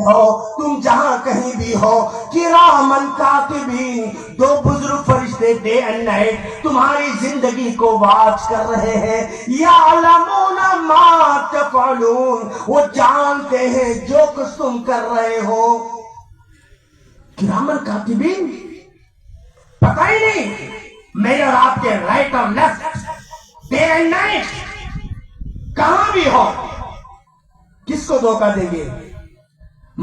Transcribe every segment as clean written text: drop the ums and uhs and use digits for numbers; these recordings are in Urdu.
ہو تم جہاں کہیں بھی ہو، کرامن کاتبین، دو بزرگ فرشتے ڈے اینڈ نائٹ تمہاری زندگی کو واچ کر رہے ہیں، یعلمون ما تفعلون، وہ جانتے ہیں جو کچھ تم کر رہے ہو۔ کرامن کاتبین، پتہ ہی نہیں میرے اور آپ کے رائٹ اور لیفٹ ڈے اینڈ نائٹ کہاں بھی ہو، کس کو دھوکہ دیں گے؟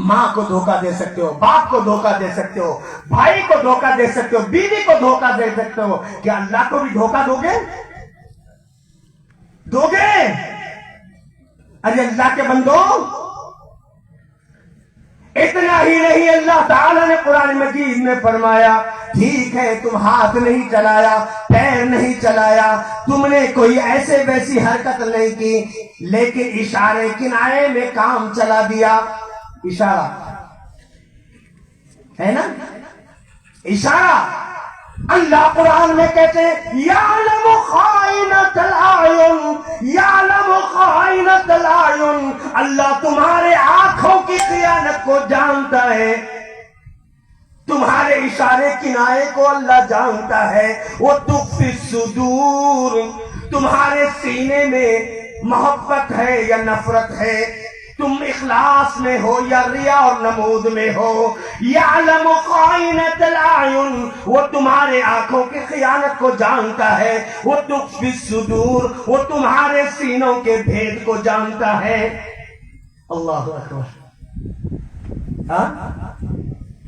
ماں کو دھوکہ دے سکتے ہو، باپ کو دھوکہ دے سکتے ہو، بھائی کو دھوکہ دے سکتے ہو، بیوی کو دھوکہ دے سکتے ہو، کیا اللہ کو بھی دھوکہ دو گے؟ دو گے؟ ارے اللہ کے بندو، اتنا ہی نہیں، اللہ تعالیٰ نے قرآن مجید میں فرمایا ٹھیک ہے تم ہاتھ نہیں چلایا، پیر نہیں چلایا، تم نے کوئی ایسے ویسی حرکت نہیں کی، لیکن اشارے کنارے میں کام چلا دیا۔ اشارہ ہے نا، اشارہ۔ اللہ قرآن میں کہتے ہیں یعلم خائنۃ الأعین، یعلم خائنۃ الأعین، اللہ تمہارے آنکھوں کی خیانت کو جانتا ہے، تمہارے اشارے کنائے کو اللہ جانتا ہے۔ وہ تخفی الصدور، تمہارے سینے میں محبت ہے یا نفرت ہے، تم اخلاص میں ہو یا ریا اور نمود میں ہو۔ یعلم خائنۃ الأعین، وہ تمہارے آنکھوں کی خیانت کو جانتا ہے۔ وہ تخفی الصدور، وہ تمہارے سینوں کے بھید کو جانتا ہے۔ اللہ اکبر۔ ہاں،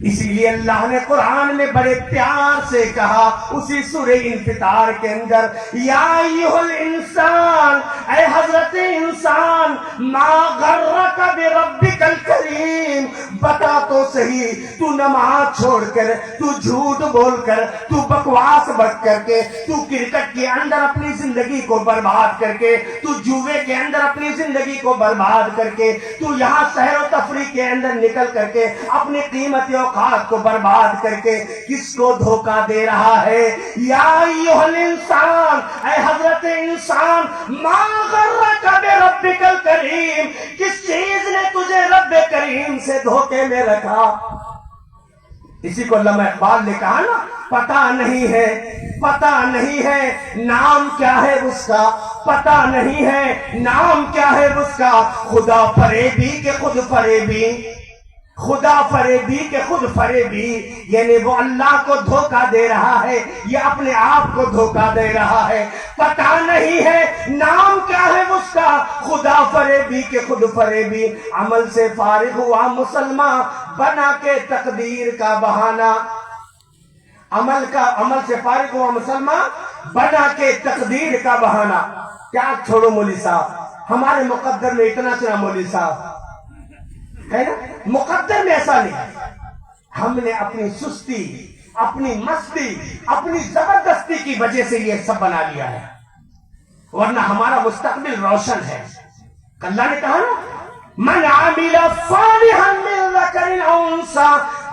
اسی لیے اللہ نے قرآن میں بڑے پیار سے کہا اسی سورہ انفطار کے اندر، یا ایھا الانسان، اے حضرت انسان، ما غرک بربک الکریم، بتا تو صحیح، تو نماز چھوڑ کر، تو جھوٹ بول کر، تو بکواس بک کر کے، تو کرکٹ کے اندر اپنی زندگی کو برباد کر کے، تو جوے کے اندر اپنی زندگی کو برباد کر کے، تو یہاں سیر و تفریح کے اندر نکل کر کے اپنی قیمتی اوقات کو برباد کر کے کس کو دھوکہ دے رہا ہے؟ یا ایھا الانسان، اے حضرت انسان، ما غرک بربک الکریم، کس چیز نے تجھے رب کریم سے دھوکے میں رکھا؟ اسی کو علامہ اقبال نے کہا نا، پتہ نہیں ہے، پتہ نہیں ہے نام کیا ہے اس کا، پتہ نہیں ہے نام کیا ہے اس کا، خدا فریبی کے خود فریبی، خدا فریبی کے خود فریبی، یعنی وہ اللہ کو دھوکہ دے رہا ہے یا اپنے آپ کو دھوکہ دے رہا ہے۔ پتہ نہیں ہے نام کیا ہے اس کا، خدا فریبی کے خود فریبی، عمل سے فارغ ہوا مسلمان بنا کے تقدیر کا بہانہ، عمل سے فارغ ہوا مسلمان بنا کے تقدیر کا بہانہ۔ کیا چھوڑو مولوی صاحب، ہمارے مقدر میں اتنا سنا مولوی صاحب ہے نا، مقدر میں ایسا نہیں، ہم نے اپنی سستی، اپنی مستی، اپنی زبردستی کی وجہ سے یہ سب بنا لیا ہے، ورنہ ہمارا مستقبل روشن ہے۔ اللہ نے کہا نا، من عمل صالحا من ذکر او انثی،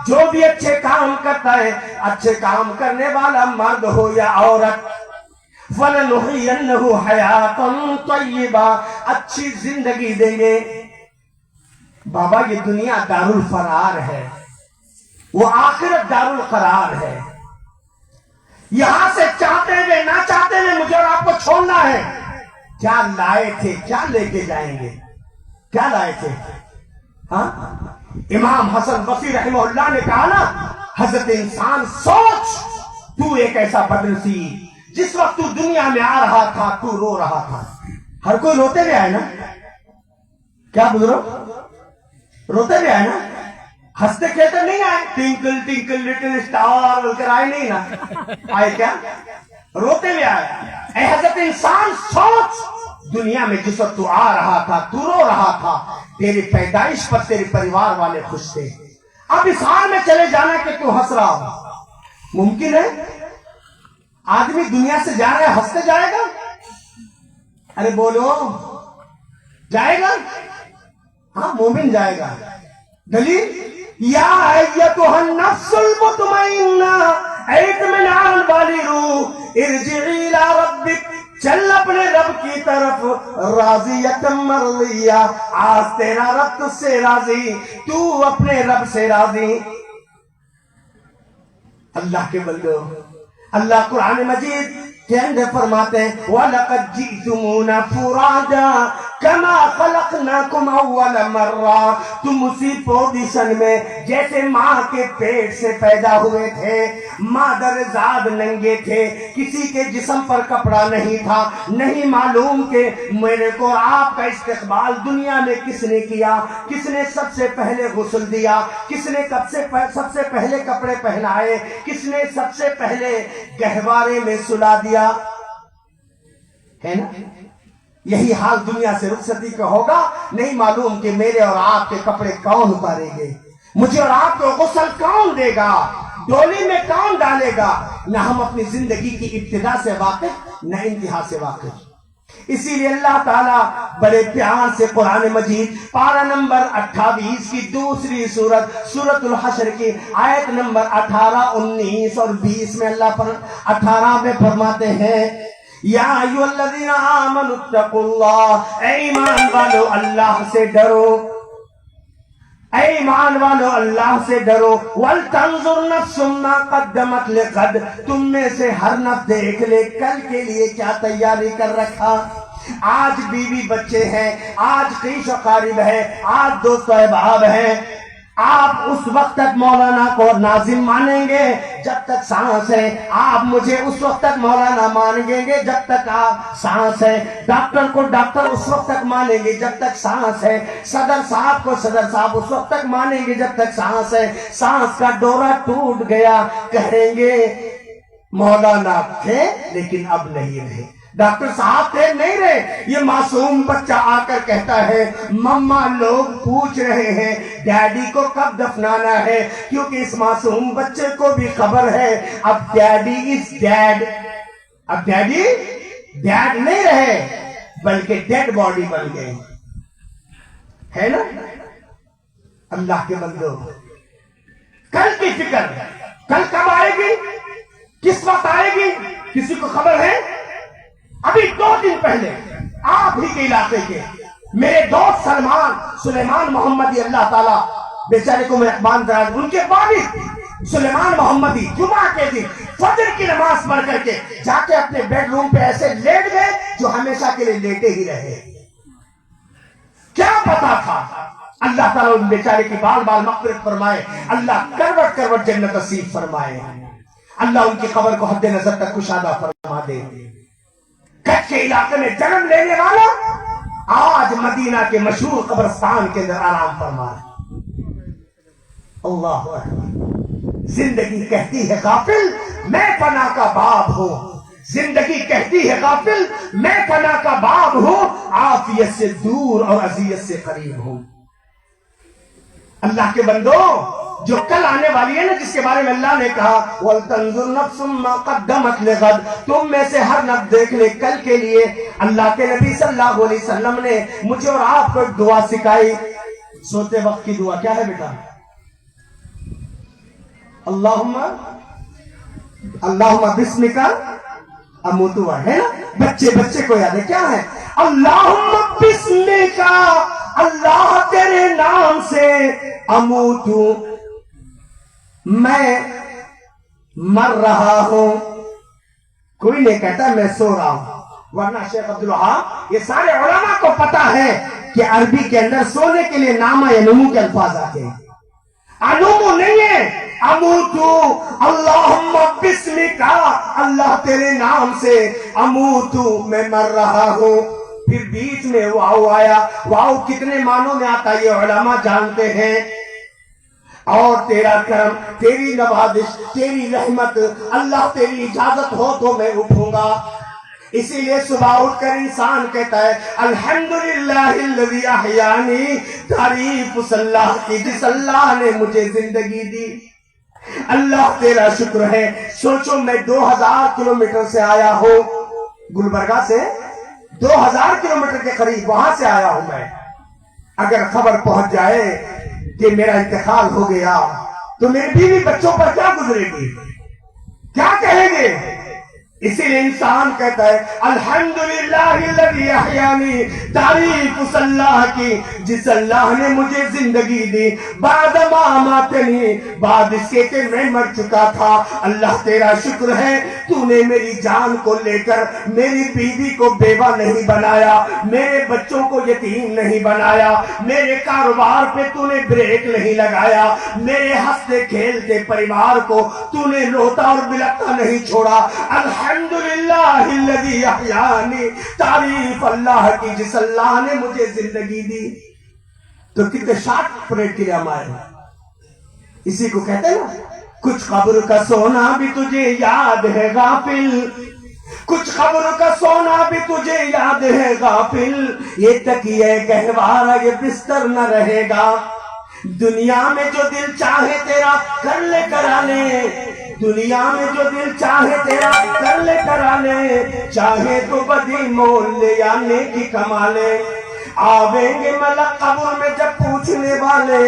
جو بھی اچھے کام کرتا ہے، اچھے کام کرنے والا مرد ہو یا عورت، فلنحینہ حیاۃ طیبہ، اچھی زندگی دیں گے۔ بابا یہ دنیا دارالفرار ہے، وہ آخرت دارالقرار ہے، یہاں سے چاہتے ہوئے نہ چاہتے ہوئے مجھے اور آپ کو چھوڑنا ہے۔ کیا لائے تھے، کیا لے کے جائیں گے، کیا لائے تھے؟ ہاں، امام حسن بصری رحمہ اللہ نے کہا نا، حضرت انسان سوچ، تو ایک ایسا بدنصیب، جس وقت تو دنیا میں آ رہا تھا تو رو رہا تھا۔ ہر کوئی روتے ہوئے آئے نا، کیا بزرگ روتے ہوئے آئے نا، ہنستے کھیلتے نہیں آئے، ٹوینکل ٹوینکل لٹل اسٹار بول کر آئے نہیں نا، آئے کیا؟ روتے ہوئے آئے۔ اے حضرت انسان سوچ، دنیا میں جس وقت تو آ رہا تھا تو رو رہا تھا، تیری پیدائش پر تیرے پریوار والے خوش تھے، اب اس حال میں چلے جانا کہ تو ہنس رہا ہو۔ ممکن ہے آدمی دنیا سے جا رہا ہے ہنستے جائے گا؟ ارے بولو، جائے گا؟ ہاں، مومن جائے گا۔ دلیل، یا ایتھا النفس المطمئنہ، اے اطمینان والی روح، ارجعی الی ربک چل اپنے رب کی طرف، راضیۃ مرضیہ، آج تیرا رب تجھ سے راضی، تو اپنے رب سے راضی۔ اللہ کے بندو، اللہ قرآن مجید کے اندر فرماتے ہیں وَلَقَدْ جِئْتُمُونَا فُرَادًا كَمَا خَلَقْنَاكُمْ أَوَّلَ مَرَّةٍ، تم اسی پوزیشن میں جیسے ماں کے پیٹ سے پیدا ہوئے تھے، مادر زاد ننگے تھے، کسی کے جسم پر کپڑا نہیں تھا، نہیں معلوم کہ میرے کو آپ کا استقبال دنیا میں کس نے کیا، کس نے سب سے پہلے غسل دیا، کس نے سب سے پہلے کپڑے پہنائے، کس نے سب سے پہلے گہوارے میں سلا دیا، ہے نا؟ یہی حال دنیا سے رخصتی کا ہوگا، نہیں معلوم کہ میرے اور آپ کے کپڑے کون اتاریں گے، مجھے اور آپ کو غسل کون دے گا، ڈولی میں کون ڈالے گا، نہ ہم اپنی زندگی کی ابتدا سے واقف نہ انتہا سے واقف۔ اسی لیے اللہ تعالیٰ بڑے پیار سے قرآن مجید پارہ نمبر 28 کی دوسری سورۃ الحشر کی آیت نمبر 18، 19 اور 20 میں اللہ پر 18 میں فرماتے ہیں یا ایھا الذین آمنوا اتقوا اللہ، اے ایمان والو اللہ سے ڈرو، اے ایمان والو اللہ سے ڈرو، وَلْتَنظُرْ نَفْسٌ مَّا قَدَّمَتْ لِغَدٍ، تم میں سے ہر نفس دیکھ لے کل کے لیے کیا تیاری کر رکھا۔ آج بیوی بچے ہیں، آج قریش و قاریب ہے، آج دوست و احباب ہیں، آپ اس وقت تک مولانا کو ناظم مانیں گے جب تک سانس ہے، آپ مجھے اس وقت تک مولانا مانیں گے جب تک آپ سانس ہے، ڈاکٹر کو ڈاکٹر اس وقت تک مانیں گے جب تک سانس ہے، صدر صاحب کو صدر صاحب اس وقت تک مانیں گے جب تک سانس ہے۔ سانس کا ڈورا ٹوٹ گیا کہیں گے مولانا تھے لیکن اب نہیں رہے، ڈاکٹر صاحب تھے نہیں رہے۔ یہ معصوم بچہ آ کر کہتا ہے مما لوگ پوچھ رہے ہیں ڈیڈی کو کب دفنانا ہے، کیونکہ اس معصوم بچے کو بھی خبر ہے اب ڈیڈی از ڈیڈ، اب ڈیڈی ڈیڈ نہیں رہے بلکہ ڈیڈ باڈی بن گئے، ہے نا؟ اللہ کے بندو، کل کی فکر، کل کب آئے گی، کس وقت آئے گی، کسی کو خبر ہے؟ ابھی 2 دن پہلے آپ ہی کے علاقے کے میرے دوست سلیمان محمدی، اللہ تعالیٰ بیچارے کو مہربان کرا، ان کے والد سلیمان محمدی جمعہ کے دن فجر کی نماز پڑھ کر کے جا کے اپنے بیڈ روم پہ ایسے لیٹ گئے جو ہمیشہ کے لیے لیٹے ہی رہے۔ کیا پتا تھا؟ اللہ تعالیٰ ان بیچارے کی بال بال مغفرت فرمائے، اللہ کروٹ کروٹ جنت نصیب فرمائے، اللہ ان کی قبر کو حد نظر تک کشادہ فرما دے۔ کچھ کے علاقے میں جنم لینے والا آج مدینہ کے مشہور قبرستان کے اندر آرام فرما ہے۔ اللہ اکبر۔ زندگی کہتی ہے غافل میں فنا کا باب ہوں، زندگی کہتی ہے غافل میں فنا کا باب ہوں، عافیت سے دور اور اذیت سے قریب ہوں۔ اللہ کے بندو، جو کل آنے والی ہے نا، جس کے بارے میں اللہ نے کہا وَلْتَنظُرْ نَفْسٌ مَّا قَدَّمَتْ لِغَدٍ، تم میں سے ہر نفس دیکھ لے کل کے لیے۔ اللہ کے نبی صلی اللہ علیہ وسلم نے مجھے اور آپ کو ایک دعا سکھائی، سوتے وقت کی دعا کیا ہے بیٹا؟ اللہم بسمک اموت، ہے نا؟ بچے کو یاد ہے کیا ہے؟ اللہم بسمک، اللہ تیرے نام سے، اموت میں مر رہا ہوں۔ کوئی نہیں کہتا میں سو رہا ہوں، ورنہ شیخ عبدالوہاب یہ سارے علماء کو پتا ہے کہ عربی کے اندر سونے کے لیے نامہ یا نمو کے الفاظ آتے ہیں، انمو نہیں ہے، اموتو، اللہم بسمک، اللہ تیرے نام سے، اموتو میں مر رہا ہوں۔ پھر بیچ میں واو آیا، واو کتنے معنوں میں آتا ہے یہ علماء جانتے ہیں۔ اور تیرا کرم، تیری نوازش، تیری رحمت، اللہ تیری اجازت ہو تو میں اٹھوں گا۔ اسی لیے صبح اٹھ کر انسان کہتا ہے الحمدللہ الذی احیانی، تعریف اس اللہ کی جس اللہ نے مجھے زندگی دی۔ اللہ تیرا شکر ہے۔ سوچو میں 2000 کلومیٹر سے آیا ہوں، گلبرگہ سے 2000 کلومیٹر کے قریب وہاں سے آیا ہوں میں۔ اگر خبر پہنچ جائے کہ میرا انتقال ہو گیا تو میری بیوی بچوں پر کیا گزرے گی، کیا کہیں گے؟ اسی لیے انسان کہتا ہے الحمدللہ الذی احیانی، تعریف اس اللہ کی جس اللہ نے مجھے زندگی دی بعد ما اماتنی، بعد اس کے کہ میں مر چکا تھا۔ اللہ تیرا شکر ہے تو نے میری جان کو لے کر میری بیوی کو بیوہ نہیں بنایا، میرے بچوں کو یتیم نہیں بنایا، میرے کاروبار پہ تو نے بریک نہیں لگایا، میرے ہنستے کھیلتے پریوار کو تو نے روتا اور بلکتا نہیں چھوڑا۔ الحمدللہ الذی احیانی، تعریف اللہ کی جس اللہ نے مجھے زندگی دی۔ تو کتنے شارٹ پریڈ کے لیے ہمارے اسی کو کہتے ہیں نا، کچھ قبر کا سونا بھی تجھے یاد ہے غافل، کچھ قبر کا سونا بھی تجھے یاد ہے غافل، یہ تکیے گہوارہ یہ بستر نہ رہے گا، دنیا میں جو دل چاہے تیرا کر لے کرا لے، دنیا میں جو دل چاہے تیرا کر لے کرا لے، چاہے تو بدی مول لے یا نیکی کما لے، آویں گے ملک قبر میں جب پوچھنے والے،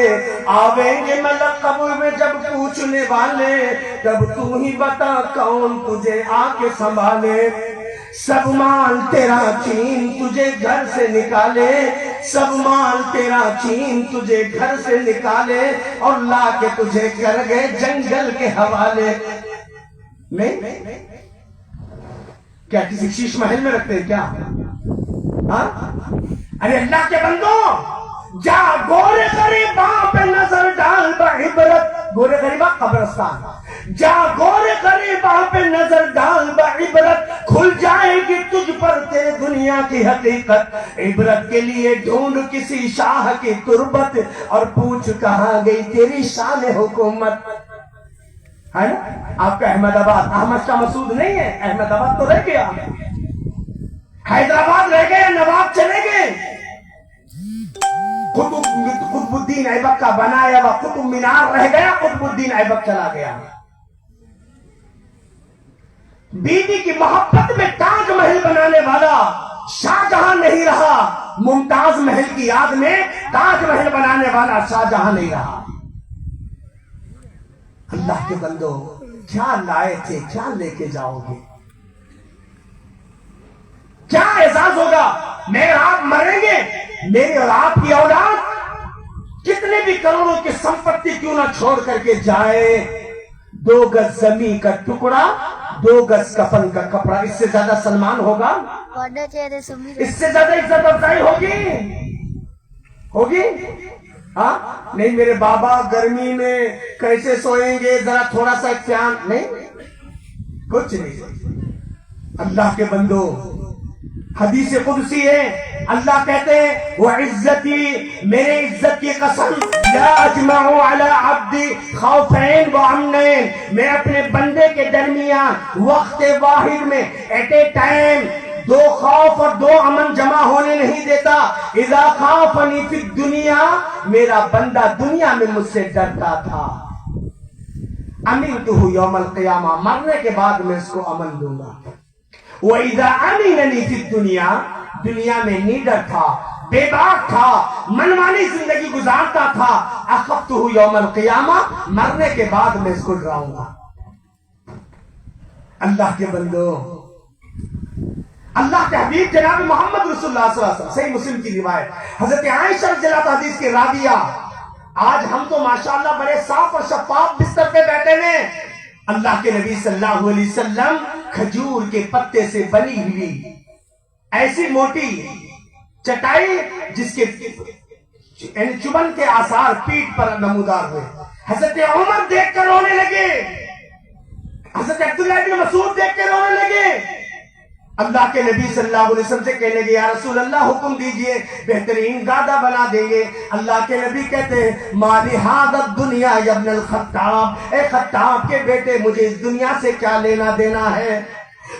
آویں گے ملک قبر میں جب پوچھنے والے، تب تو ہی بتا کون تجھے آ کے سنبھالے، سب مال تیرا چھین تجھے گھر سے نکالے، سب مال تیرا چھین تجھے گھر سے نکالے، اور لا کے تجھے کر گئے جنگل کے حوالے میں۔ کیا کسی شیش محل میں رکھتے ہیں کیا؟ ہاں؟ ارے اللہ کے بندوں، جا گورے غریباں پہ نظر ڈال بعبرت، گورے غریباں قبرستان، جا گورے غریباں پہ نظر ڈال بعبرت، کھل جائے گی تجھ پر تیرے دنیا کی حقیقت، عبرت کے لیے ڈھونڈ کسی شاہ کی تربت، اور پوچھ کہاں گئی تیری شان حکومت، ہے نا؟ آپ کا احمد آباد احمد شاہ مسعود نہیں ہے، احمد آباد تو رہ گیا، حیدرآباد رہ گئے، نواب چلے گئے، قطب الدین ایبک کا بنایا ہوا قطب مینار رہ گیا، قطب الدین ایبک چلا گیا۔ بیوی کی محبت میں تاج محل بنانے والا شاہ جہاں نہیں رہا، ممتاز محل کی یاد میں تاج محل بنانے والا شاہ جہاں نہیں رہا۔ اللہ کے بندو، کیا لائے تھے، کیا لے کے جاؤ گے، کیا اعزاز ہوگا؟ میرے آپ مریں گے، میری اور آپ کی اولاد کتنے بھی کروڑوں کی سمپتی کیوں نہ چھوڑ کر کے جائے، 2 گز زمین کا ٹکڑا، 2 گز کفن کا کپڑا، اس سے زیادہ سلمان ہوگا؟ اس سے زیادہ عزت افزائی ہوگی؟ ہاں نہیں، میرے بابا گرمی میں کیسے سوئیں گے، ذرا تھوڑا سا فیان نہیں، کچھ نہیں۔ اللہ کے بندو، حدیث قدسی ہے، اللہ کہتے ہیں وَعِزَّتِي، میرے عزت کی قسم، لَا أَجْمَعُ عَلَىٰ عَبْدِ خَوْفَيْن وَأَمْنَيْن، میں اپنے بندے کے درمیان وقت واحد میں ایٹ اے ٹائم 2 خوف اور 2 امن جمع ہونے نہیں دیتا۔ اِذَا خَافَنِي فِي الدُّنْيَا، میرا بندہ دنیا میں مجھ سے ڈرتا تھا، أَمِنْتُهُ يَوْمَ الْقِيَامَةِ، مرنے کے بعد میں اس کو امن دوں گا۔ وَإِذَا أَمِنَنِي فِي الدُّنْيَا، دنیا میں نیڈر تھا، بے باک تھا، منمانی زندگی گزارتا تھا، أَخَفْتُهُ يَوْمَ الْقِيَامَةِ، مرنے کے بعد میں اس کو ڈراؤں گا۔ اللہ کے بندو، اللہ کے حبیب جناب محمد رسول اللہ صلی اللہ علیہ وسلم، صحیح مسلم کی روایت، حضرت عائشہ رضی اللہ عنہا حدیث کے راویہ، آج ہم تو ماشاءاللہ بڑے صاف اور شفاف بستر پہ بیٹھے ہیں، اللہ کے نبی صلی اللہ علیہ وسلم کھجور کے پتے سے بنی ہوئی ایسی موٹی چٹائی جس کے چبن کے آثار پیٹھ پر نمودار ہوئے، حضرت عمر دیکھ کر رونے لگے، حضرت عبداللہ بن مسعود دیکھ کر رونے لگے، اللہ کے نبی صلی اللہ علیہ وسلم سے کہنے لگے یا رسول اللہ حکم دیجئے، بہترین گادا بنا دیں گے۔ اللہ کے نبی کہتے ہیں مالی حادت دنیا یا ابن الخطاب، اے خطاب کے بیٹے مجھے اس دنیا سے کیا لینا دینا ہے۔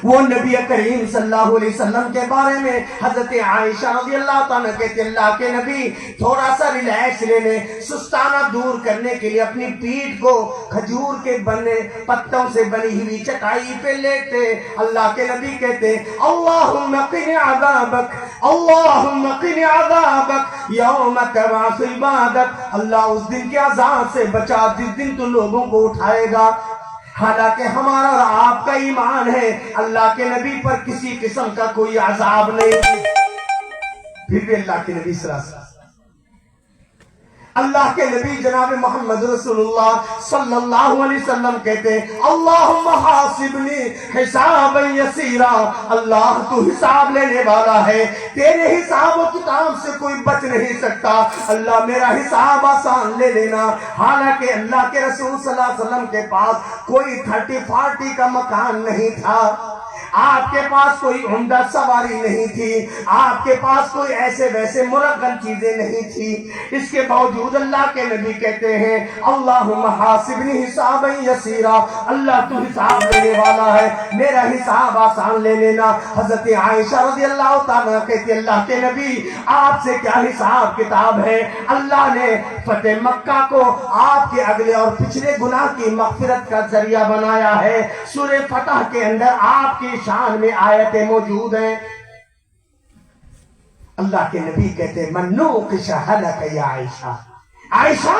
وہ نبی کریم صلی اللہ علیہ وسلم کے بارے میں حضرت عائشہ رضی اللہ عنہ کہتے اللہ کے نبی تھوڑا سا ریلیکس لینے، سستانہ دور کرنے کے لیے اپنی پیٹھ کو کھجور کے بنے پتوں سے بنی ہوئی چٹائی پہ لیتے۔ اللہ کے نبی کہتے اللہم قنی عذابک، اللہم قنی عذابک یوم تبعث عبادک، اللہ اس دن کے عذاب سے بچا جس دن تو لوگوں کو اٹھائے گا۔ حالانکہ ہمارا اور آپ کا ایمان ہے اللہ کے نبی پر کسی قسم کا کوئی عذاب نہیں، پھر بھی اللہ کے نبی صلی اللہ علیہ وسلم، اللہ کے نبی جناب محمد رسول اللہ صلی اللہ علیہ وسلم کہتے ہیں اللہم حاسبنی حسابا یسیرا، اللہ تو حساب لینے والا ہے، تیرے حساب و کتاب سے کوئی بچ نہیں سکتا، اللہ میرا حساب آسان لے لینا۔ حالانکہ اللہ کے رسول صلی اللہ علیہ وسلم کے پاس کوئی 30-40 کا مکان نہیں تھا، آپ کے پاس کوئی عمدہ سواری نہیں تھی، آپ کے پاس کوئی ایسے ویسے مرغن چیزیں نہیں تھی، اس کے باوجود اللہ کے نبی کہتے ہیں اللہم حاسبنی حسابا یسیرا، اللہ تو حساب لینے والا ہے، میرا حساب آسان لے لینا۔ حضرت عائشہ رضی اللہ تعالیٰ کہتی اللہ کے نبی آپ سے کیا حساب کتاب ہے، اللہ نے فتح مکہ کو آپ کے اگلے اور پچھلے گناہ کی مغفرت کا ذریعہ بنایا ہے۔ سورہ فتح کے اندر آپ کی شان میں آیتیں موجود ہیں۔ اللہ کے نبی کہتے ہیں منوقش ہلک یا عائشہ، عائشہ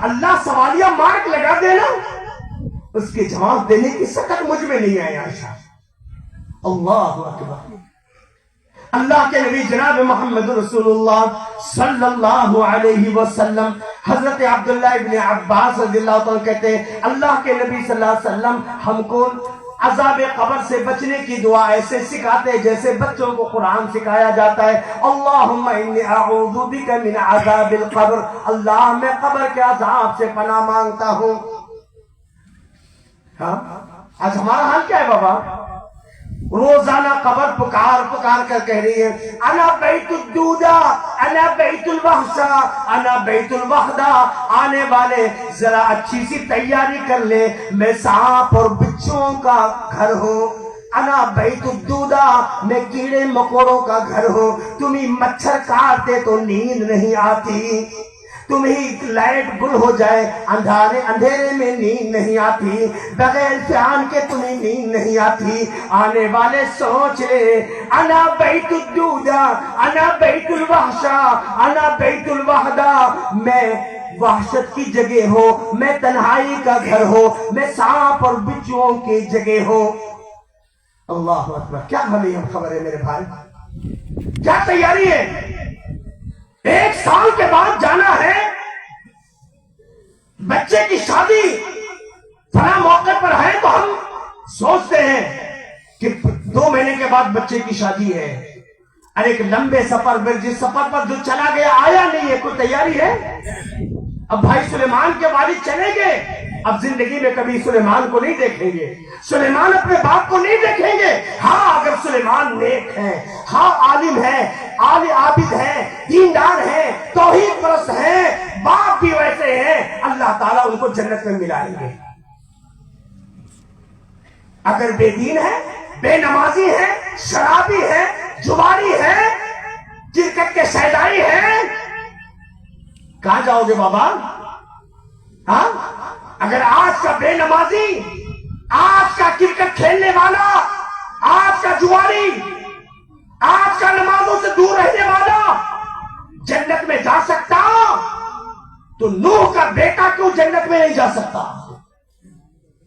اللہ سوالیہ مارک لگا دینا، اس کے جواب دینے کی سکت مجھ میں نہیں آئی عائشہ۔ اللہ اکبر۔ اللہ کے نبی جناب محمد رسول اللہ صلی اللہ علیہ وسلم حضرت عبداللہ ابن عباس رضی اللہ عنہ کہتے ہیں اللہ کے نبی صلی اللہ علیہ وسلم ہم کو عذاب قبر سے بچنے کی دعا ایسے سکھاتے جیسے بچوں کو قرآن سکھایا جاتا ہے اللہم انی اعوذ بک من عذاب القبر، اللہ میں قبر کے عذاب سے پناہ مانگتا ہوں۔ آج ہمارا حال کیا ہے بابا؟ روزانہ قبر پکار پکار کر کہہ رہی ہے انا بیت الدودہ، انا بیت الوحشہ، انا بیت الوحدہ۔ آنے والے ذرا اچھی سی تیاری کر لے، میں سانپ اور بچھوؤں کا گھر ہوں، انا بیت الدودہ، میں کیڑے مکوڑوں کا گھر ہوں، تمہیں مچھر کاٹتے تو نیند نہیں آتی، تمہیں لائٹ گل ہو جائے اندھیرے میں نیند نہیں آتی، بغیر فیان کے تمہیں نیند نہیں آتی۔ آنے والے سوچ لے انا بیت الدودہ، انا بیت الوحشہ، انا بیت الوحدہ، میں وحشت کی جگہ ہو، میں تنہائی کا گھر ہو، میں سانپ اور بچھوؤں کی جگہ ہو۔ اللہ اکبر۔ کیا ہمیں خبر ہے میرے بھائی؟ کیا تیاری ہے؟ 1 سال کے بعد جانا ہے، بچے کی شادی فلاں موقع پر ہے تو ہم سوچتے ہیں کہ 2 مہینے کے بعد بچے کی شادی ہے، اور ایک لمبے سفر پر جس سفر پر جو چلا گیا آیا نہیں ہے، کوئی تیاری ہے؟ اب بھائی سلیمان کے والد چلے گئے، اب زندگی میں کبھی سلیمان کو نہیں دیکھیں گے، سلیمان اپنے باپ کو نہیں دیکھیں گے۔ ہاں اگر سلیمان نیک ہے، ہاں عالم ہے، عابد ہے، دیندار ہے، توحید پرست ہے، باپ بھی ویسے ہیں، اللہ تعالیٰ ان کو جنت میں ملائیں گے۔ اگر بے دین ہے، بے نمازی ہے، شرابی ہے، جواری ہے، کرکٹ کے شیدائی ہے، کہاں جاؤ گے بابا؟ ہاں اگر آج کا بے نمازی، آج کا کرکٹ کھیلنے والا، آج کا جواری، آج کا نمازوں سے دور رہنے والا جنت میں جا سکتا تو نوح کا بیٹا کیوں جنت میں نہیں جا سکتا؟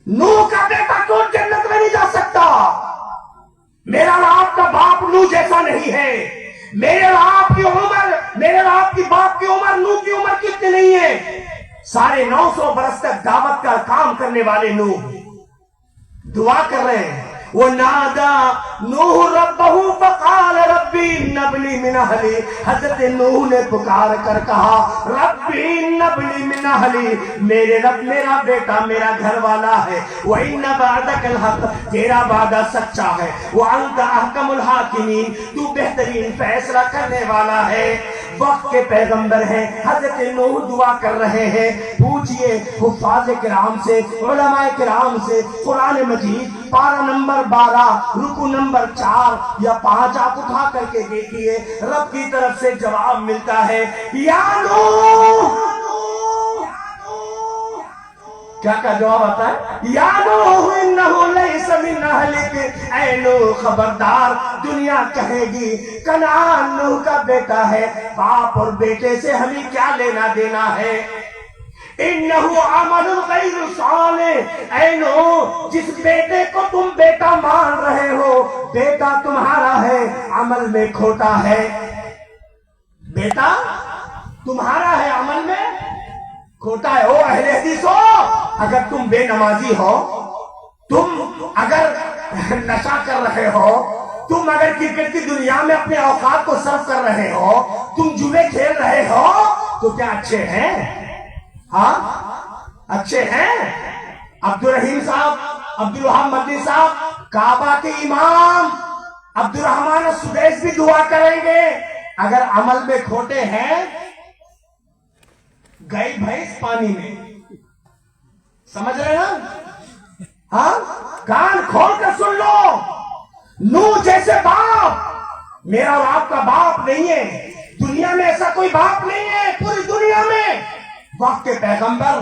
نوح کا بیٹا کیوں جنت میں نہیں جا سکتا؟ میرا اور آپ کا باپ نوح جیسا نہیں ہے، میرے اور آپ کی عمر، میرے اور آپ کی باپ کی عمر نوح کی عمر کتنی نہیں ہے؟ 950 برس تک دعوت کا کام کرنے والے نوح دعا کر رہے ہیں وَنَادَى نُوحٌ رَبَّهُ فَقَالَ رَبِّ إِنَّ ابْنِي مِنْ أَهْلِي، حضرت نوح نے پکار کر کہا ربی إِنَّ ابْنِي مِنْ أَهْلِي، میرے رب میرا بیٹا میرا گھر والا ہے، وَإِنَّ بَعْدَكَ الْحَقِّ، تیرا وعدہ سچا ہے، وَأَنْتَ أَحْكَمُ الْحَاكِمِينَ، تو بہترین فیصلہ کرنے والا ہے۔ وقت کے پیغمبر ہیں، حضرت نوح دعا کر رہے ہیں۔ پوچھئے حفاظ کرام سے، علماء کرام سے، قرآن مجید پارہ نمبر 12 رکو نمبر 4 یا 5 آپ اٹھا کر کے دیکھیے، رب کی طرف سے جواب ملتا ہے یا نوح، کیا جواب آتا ہے؟ یا نوح انہو لیس من اہلک، اے نوح خبردار، دنیا کہے گی کنعان نوح کا بیٹا ہے، باپ اور بیٹے سے ہمیں کیا لینا دینا ہے؟ انہو عمل غیر صالح، اے نو جس بیٹے کو تم بیٹا مان رہے ہو بیٹا تمہارا ہے عمل میں کھوٹا ہے، بیٹا تمہارا ہے عمل میں کھوٹا ہے۔ او اہل حدیثو، اگر تم بے نمازی ہو، تم اگر نشہ کر رہے ہو، تم اگر کرکٹ کی دنیا میں اپنے اوقات کو صرف کر رہے ہو، تم جوئے کھیل رہے ہو، تو کیا اچھے ہیں؟ ہاں اچھے ہیں؟ عبد الرحیم صاحب، عبد الوہاب مدنی صاحب، کعبہ کے امام عبد الرحمان السدیس بھی دعا کریں گے اگر عمل میں کھوٹے ہیں۔ گئی بھینس پانی میں، سمجھ رہے نا؟ ہاں کان کھول کر سن لو، نوح جیسے باپ میرا اور آپ کا باپ نہیں ہے، دنیا میں ایسا کوئی باپ نہیں ہے پوری دنیا میں۔ وقت کے پیغمبر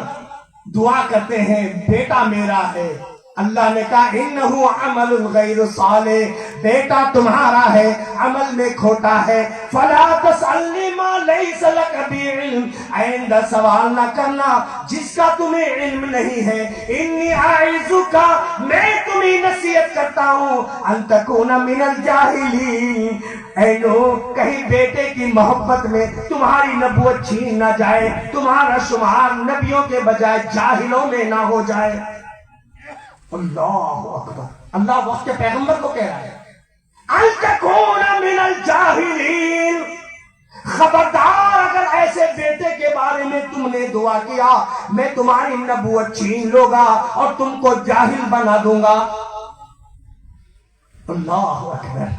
دعا کرتے ہیں بیٹا میرا ہے، اللہ نے کہا انہو عمل غیر صالح، بیٹا تمہارا ہے عمل میں کھوٹا ہے۔ فلا تسألنی ما لیس لک بی علم، آئندہ سوال نہ کرنا جس کا تمہیں علم نہیں ہے۔ انی اعظک، میں تمہیں نصیحت کرتا ہوں، ان تکون من الجاہلین، اے نو کہیں بیٹے کی محبت میں تمہاری نبوت چھین نہ جائے، تمہارا شمار نبیوں کے بجائے جاہلوں میں نہ ہو جائے۔ اللہ اکبر، اللہ وقت کے پیغمبر کو کہہ رہا ہے ان تکون من الجاہلین، خبردار اگر ایسے بیٹے کے بارے میں تم نے دعا کیا میں تمہاری نبوت چھین لوں گا اور تم کو جاہل بنا دوں گا۔ اللہ اکبر،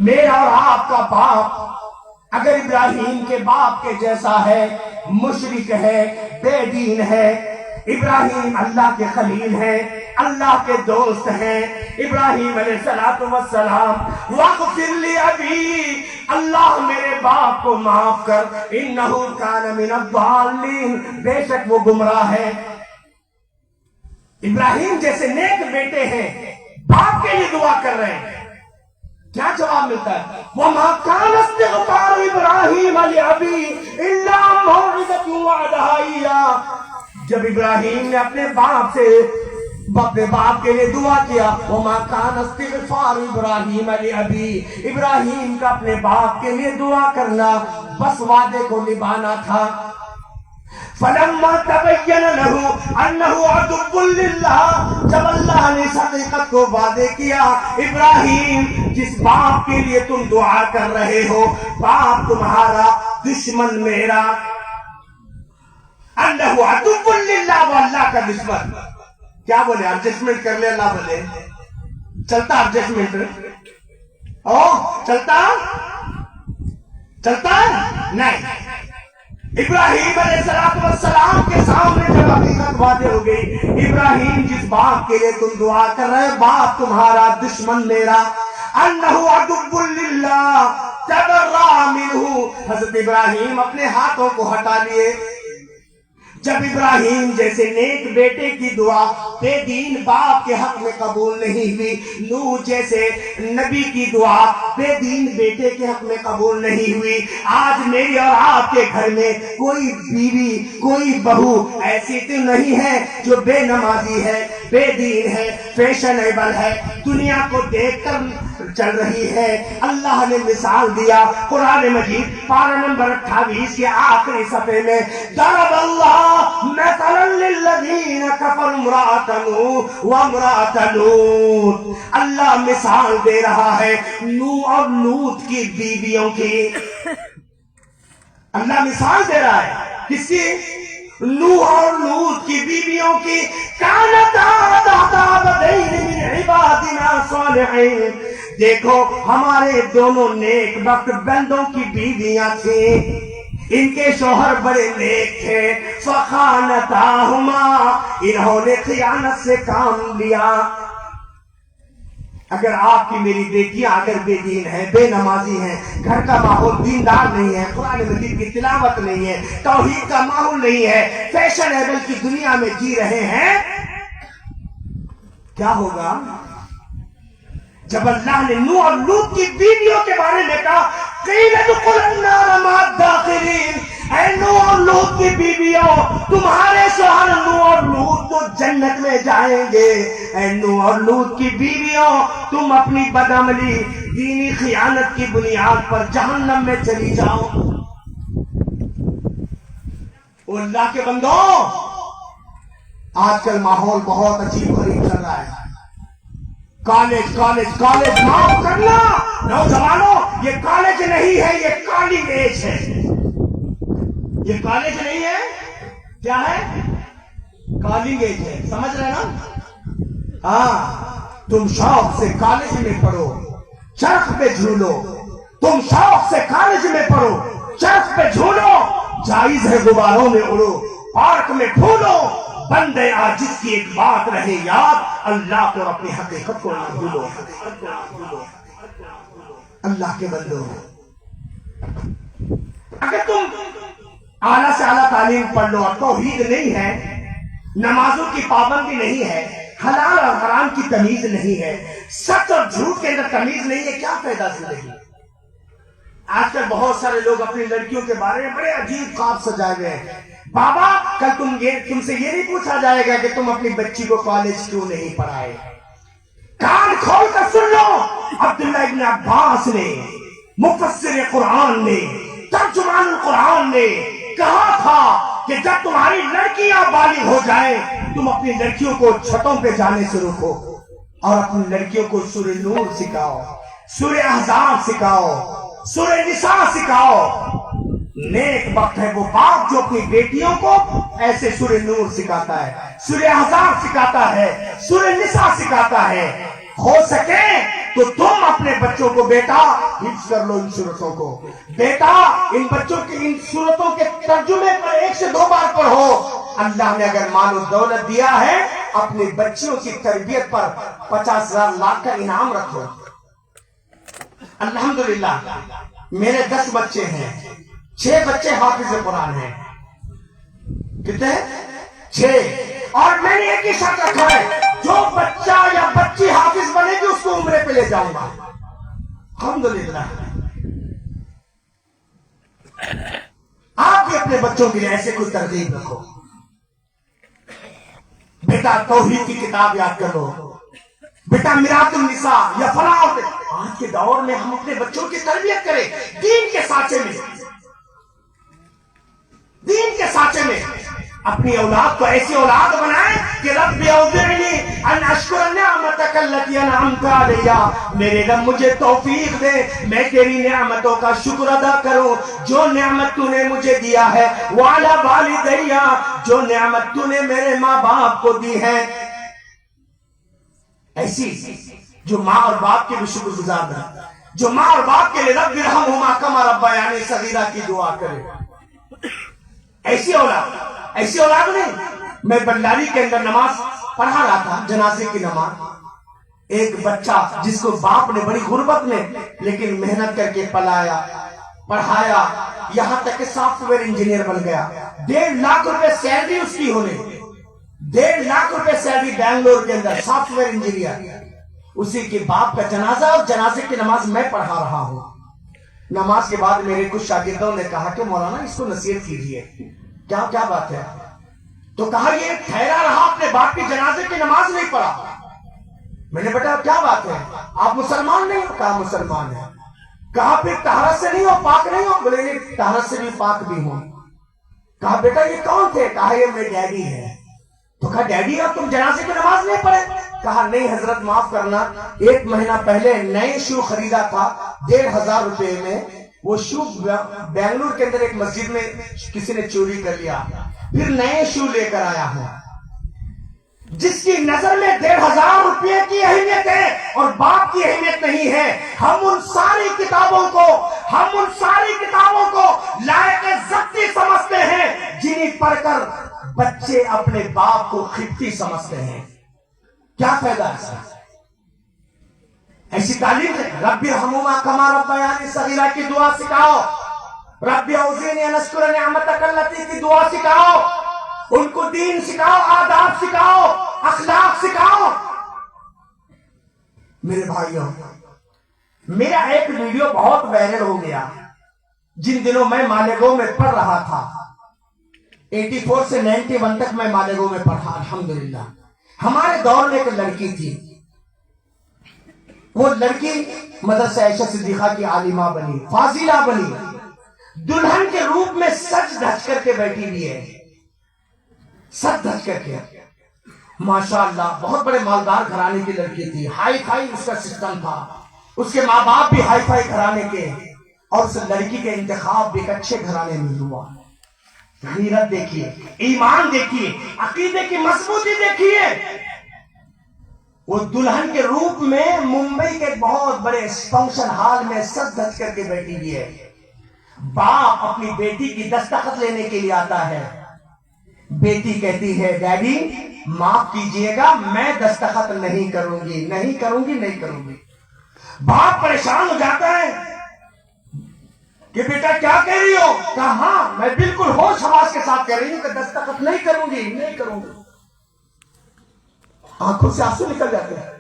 میرا اور آپ کا باپ اگر ابراہیم کے باپ کے جیسا ہے، مشرک ہے، بے دین ہے، ابراہیم اللہ کے خلیل ہیں، اللہ کے دوست ہیں، ابراہیم علیہ السلام واغفر لی ابی، اللہ میرے باپ کو معاف کر، انہو کان من الضالین، بے شک وہ گمراہ ہے۔ ابراہیم جیسے نیک بیٹے ہیں باپ کے لیے دعا کر رہے ہیں، کیا جواب ملتا ہے؟ وَمَا كَانَ اسْتِغْفَارُ إِبْرَاهِيمَ لِأَبِيهِ إِلَّا مَوْعِدَةٌ وَعَدَهَا إِيَّاهُ، جب ابراہیم نے اپنے باپ کے لیے دعا کیا، وَمَا كَانَ اسْتِغْفَارُ إِبْرَاهِيمَ لِأَبِيهِ، ابراہیم کا اپنے باپ کے لیے دعا کرنا بس وعدے کو نبھانا تھا۔ فَلَمَّا تَبَيَّنَ لَهُ أَنَّهُ عَدُوٌّ لِلَّهِ، جب اللہ نے اس حقیقت کو واضح کیا، ابراہیم جس باپ کے لیے تم دعا کر رہے ہو باپ تمہارا دشمن میرا، أَنَّهُ عَدُوٌّ لِلَّهِ، وہ اللہ کا دشمن۔ کیا بولے؟ ایڈجسٹمنٹ کر لے، اللہ بولے چلتا ایڈجسٹمنٹ، چلتا نہیں۔ ابراہیم علیہ السلام کے سامنے جب حقیقت واضح ہو گئی، ابراہیم جس باپ کے لیے تم دعا کر رہے باپ تمہارا دشمن میرا، انہو عدو للہ تبرأ منہ، حضرت ابراہیم اپنے ہاتھوں کو ہٹا لیے۔ جب ابراہیم جیسے نیک بیٹے کی دعا بے دین باپ کے حق میں قبول نہیں ہوئی، نوح جیسے نبی کی دعا بے دین بیٹے کے حق میں قبول نہیں ہوئی، آج میری اور آپ کے گھر میں کوئی بیوی کوئی بہو ایسی تو نہیں ہے جو بے نمازی ہے، بے دین ہے، فیشنیبل ہے، دنیا کو دیکھ کر چل رہی ہے۔ اللہ نے مثال دیا قرآن مجید پارہ نمبر 28 کے آخری صفحے میں، ضرب اللہ مثلا للذین کفروا امرأۃ نوح وامرأۃ لوط، اللہ مثال دے رہا ہے نوح اور لوط کی بیویوں کی، اللہ مثال دے رہا ہے کس کی؟ نوح اور لوط کی بیویوں کی، کانتا تحت عبدین من عبادنا صالحین، دیکھو ہمارے دونوں نیک وقت بندوں کی بیویاں تھیں، ان کے شوہر بڑے نیک تھے، فخانتاہما، انہوں نے خیانت سے کام لیا۔ اگر آپ کی میری بیٹیاں اگر بے دین ہیں، بے نمازی ہیں، گھر کا ماحول دیندار نہیں ہے، قرآن مجید کی تلاوت نہیں ہے، توحید کا ماحول نہیں ہے، فیشنیبل کی دنیا میں جی رہے ہیں، کیا ہوگا؟ جب اللہ نے نوح اور لوط کی بیویوں کے بارے میں کہا قیل ادخلوا النار مع الداخلین، اے نوح اور لوط کی بیویوں، تمہارے شوہر نوح اور لوط تو جنت میں جائیں گے، اے نوح اور لوط کی بیویوں تم اپنی بدعملی دینی خیانت کی بنیاد پر جہنم میں چلی جاؤ۔ اللہ کے بندوں، آج کل ماحول بہت عجیب غریب چل رہا ہے۔ کالج کالج کالج، معاف کرنا نوجوانوں، یہ کالج نہیں ہے، یہ کالنگ ایج ہے۔ یہ کالج نہیں ہے، کیا ہے؟ کالنگ ایج ہے، سمجھ رہے نا؟ ہاں، تم شوق سے کالج میں پڑھو، چرخ پہ جھولو، تم شوق سے کالج میں پڑھو، چرخ پہ جھولو، جائز ہے غباروں میں اڑو، پارک میں پھولو، بندے عاجز کی ایک بات رہے یاد، اللہ کو اور اپنی حقیقت کو نہ بھولو۔ اللہ کے بندو، اگر تم اعلیٰ سے اعلیٰ تعلیم پڑھ لو اور توحید نہیں ہے، نمازوں کی پابندی نہیں ہے، حلال اور حرام کی تمیز نہیں ہے، سچ اور جھوٹ کے اندر تمیز نہیں ہے، کیا فائدہ زندگی؟ آج کل بہت سارے لوگ اپنی لڑکیوں کے بارے میں بڑے عجیب خواب سجائے ہوئے ہیں۔ بابا کل تم سے یہ نہیں پوچھا جائے گا کہ تم اپنی بچی کو کالج کیوں نہیں پڑھائے؟ کان کھول کر سن لو، عبداللہ ابن عباس نے، مفسر قرآن نے، ترجمان القرآن نے کہا تھا کہ جب تمہاری لڑکیاں بالغ ہو جائیں تم اپنی لڑکیوں کو چھتوں پہ جانے سے روکو اور اپنی لڑکیوں کو سورہ نور سکھاؤ، سورہ احزاب سکھاؤ، سورہ نساء سکھاؤ۔ نیک وقت ہے وہ باپ جو اپنی بیٹیوں کو ایسے سورہ نور سکھاتا ہے، سورہ احزاب سکھاتا ہے، سورہ نساء سکھاتا ہے۔ ہو سکے تو تم اپنے بچوں کو بیٹا حفظ کر لو ان صورتوں کو، بیٹا ان بچوں کی ان صورتوں کے ترجمے پر 1 سے 2 بار پڑھو۔ اللہ نے اگر مال و دولت دیا ہے، اپنے بچیوں کی تربیت پر 50,000 لاکھ کا انعام رکھو۔ الحمدللہ میرے 10 بچے ہیں، 6 بچے حافظ قرآن ہیں۔ کتنے؟ 6۔ اور میں نے ایک ہی شرط رکھا ہے، جو بچہ یا بچی حافظ بنے گی اس کو عمرے پہ لے جاؤں گا۔ الحمدللہ آپ بھی اپنے بچوں کے لیے ایسے کوئی ترغیب رکھو، بیٹا توحید کی کتاب یاد کر لو، بیٹا میراث النساء یا فلاں۔ آج کے دور میں ہم اپنے بچوں کی تربیت کریں دین کے سانچے میں، دین کے سانچے میں اپنی اولاد کو ایسی اولاد بنائیں کہ رب اوزعنی ان اشکر نعمتک التی انعمت علی، میرے رب مجھے توفیق دے میں تیری نعمتوں کا شکر ادا کروں، جو نعمت تو نے مجھے دیا ہے، وعلی والدی، جو نعمت تو نے میرے ماں باپ کو دی ہے، ایسی جو ماں اور باپ کے بھی شکر گزار ہے، جو ماں اور باپ کے لیے رب ارحمہما کما ربیانی صغیرہ کی دعا کرے۔ ایسی اولاد نہیں۔ میں بنڈاری کے اندر نماز پڑھا رہا تھا، جنازے کی نماز، ایک بچہ جس کو باپ نے بڑی غربت میں لیکن محنت کر کے پلایا، پڑھایا، یہاں تک کہ سافٹ ویئر انجینئر بن گیا، 1.5 لاکھ روپے سیلری اس کی ہونے، 1.5 لاکھ روپے سیلری بنگلور کے اندر، سافٹ ویئر انجینئر۔ اسی کے باپ کا جنازہ اور جنازے کی نماز میں پڑھا رہا ہوں۔ نماز کے بعد میرے کچھ شاگردوں نے کہا کہ مولانا اس کو نصیحت کیجیے، کیا بات ہے؟ تو کہا یہ ٹھہرا رہا اپنے باپ کی جنازے کی نماز نہیں پڑھا۔ میں نے بیٹا کیا بات ہے، آپ مسلمان نہیں ہو؟ کہا مسلمان ہے۔ کہا پھر طہارت سے نہیں ہو، پاک نہیں ہو؟ بولے نہیں، طہارت سے بھی پاک بھی ہوں۔ کہا بیٹا یہ کون تھے؟ کہا یہ میرے ڈیڈی ہے۔ تو کہا ڈیڈی اور تم جنازے کی نماز نہیں پڑھے؟ کہا نہیں حضرت معاف کرنا، 1 مہینہ پہلے نئے شو خریدا تھا 1,500 روپے میں، وہ شو بنگلور کے اندر ایک مسجد میں کسی نے چوری کر لیا، پھر نئے شو لے کر آیا ہوں۔ جس کی نظر میں 1,500 روپے کی اہمیت ہے اور باپ کی اہمیت نہیں ہے، ہم ان ساری کتابوں کو لائق ضبطی سمجھتے ہیں جنہیں پڑھ کر بچے اپنے باپ کو خبتی سمجھتے ہیں۔ کیا فائدہ ہے؟ ایسی تعلیم ہے، رب ارحمہما کما ربیانی صغیرہ کی دعا سکھاؤ، رب اوزعنی ان اشکر نعمتک التی کی دعا سکھاؤ، ان کو دین سکھاؤ، آداب سکھاؤ، اخلاق سکھاؤ۔ میرے بھائیوں، میرا ایک ویڈیو بہت وائرل ہو گیا جن دنوں میں مالیگاؤں میں پڑھ رہا تھا، 84 سے 91 تک میں مالیگاؤں میں پڑھا الحمدللہ، ہمارے دور میں ایک لڑکی تھی، وہ لڑکی مدرسہ عائشہ صدیقہ کی عالمہ بنی، فاضلہ بنی، دلہن کے روپ میں سج دھج کر کے بیٹھی ہوئی ہے، سج دھج کر کے، ماشاءاللہ بہت بڑے مالدار گھرانے کی لڑکی تھی، ہائی فائی اس کا سسٹم تھا، اس کے ماں باپ بھی ہائی فائی گھرانے کے، اور اس لڑکی کے انتخاب بھی ایک اچھے گھرانے میں ہوا۔ غیرت دیکھیے، ایمان دیکھیے، عقیدے کی مضبوطی دیکھیے۔ وہ دلہن کے روپ میں ممبئی کے بہت بڑے فنکشن ہال میں سج دھج کر کے بیٹھی ہوئی ہے، باپ اپنی بیٹی کی دستخط لینے کے لیے آتا ہے، بیٹی کہتی ہے ڈیڈی معاف کیجئے گا میں دستخط نہیں کروں گی، نہیں کروں گی، نہیں کروں گی۔ باپ پریشان ہو جاتا ہے کہ بیٹا کیا کہہ رہی ہو؟ کہا ہاں میں بالکل ہوش حواس کے ساتھ کہہ رہی ہوں کہ دستخط نہیں کروں گی، نہیں کروں گی۔ آنکھوں سے آنسو نکل جاتے ہیں،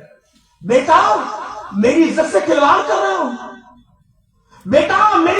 بیٹا میری عزت سے کھلواڑ کر رہے ہو، بیٹا میری